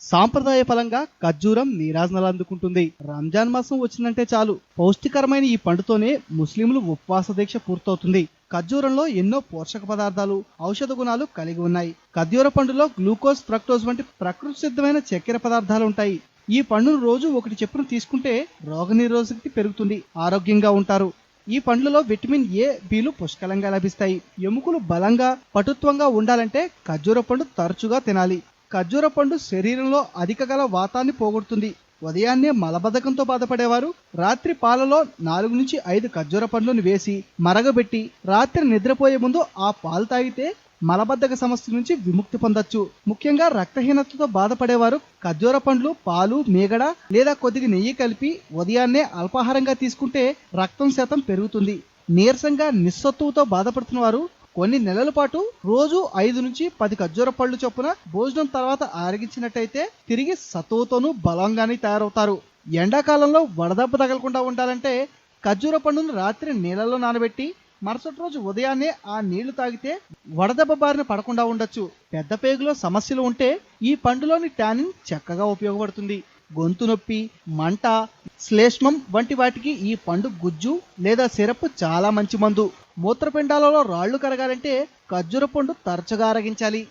సాంప్రదాయ ఫలంగా ఖర్జూరం నీరాజనాలు అందుకుంటుంది. రంజాన్ మాసం వచ్చిందంటే చాలు పౌష్టికరమైన ఈ పండుతోనే ముస్లింలు ఉపవాస దీక్ష పూర్తవుతుంది. ఖర్జూరంలో ఎన్నో పోషక పదార్థాలు, ఔషధ గుణాలు కలిగి ఉన్నాయి. ఖర్జూర పండులో గ్లూకోజ్, ఫ్రక్టోజ్ వంటి ప్రకృతి సిద్ధమైన చక్కెర పదార్థాలు ఉంటాయి. ఈ పండును రోజు ఒకటి చొప్పున తీసుకుంటే రోగనిరోధక పెరుగుతుంది, ఆరోగ్యంగా ఉంటారు. ఈ పండ్లలో విటమిన్ ఏ, బిలు పుష్కలంగా లభిస్తాయి. ఎముకలు బలంగా, పటుత్వంగా ఉండాలంటే ఖర్జూర పండు తరచుగా తినాలి. ఖర్జూర పండు శరీరంలో అధిక గల వాతాన్ని పోగొడుతుంది. ఉదయాన్నే మలబద్ధకంతో బాధపడేవారు రాత్రి పాలలో 4 నుంచి 5 ఖర్జూర పండ్లను వేసి మరగబెట్టి రాత్రి నిద్రపోయే ముందు ఆ పాలు తాగితే మలబద్ధక సమస్య నుంచి విముక్తి పొందొచ్చు. ముఖ్యంగా రక్తహీనతతో బాధపడేవారు ఖర్జూర పండ్లు, పాలు, మీగడ లేదా కొద్దిగా నెయ్యి కలిపి ఉదయాన్నే అల్పాహారంగా తీసుకుంటే రక్తం శాతం పెరుగుతుంది. నీరసంగా నిస్సత్తువుతో బాధపడుతున్న వారు కొన్ని నెలల పాటు రోజు 5 నుంచి 10 ఖర్జూర పళ్ళు చొప్పున భోజనం తర్వాత ఆరగించినట్టయితే తిరిగి సత్తువుతోనూ బలంగానే తయారవుతారు. ఎండాకాలంలో వడదెబ్బ తగలకుండా ఉండాలంటే ఖర్జూర పండును రాత్రి నీళ్ళలో నానబెట్టి మరుసటి రోజు ఉదయాన్నే ఆ నీళ్లు తాగితే వడదెబ్బ బారిన పడకుండా ఉండొచ్చు. పెద్ద పేగులో సమస్యలు ఉంటే ఈ పండులోని టానిన్ చక్కగా ఉపయోగపడుతుంది. గొంతు నొప్పి, మంట, శ్లేష్మం వంటి వాటికి ఈ పండు గుజ్జు లేదా సిరప్ చాలా మంచి మందు. మూత్రపిండాలలో రాళ్లు కరగాలంటే ఖర్జూర పండు తరచుగా అరగించాలి.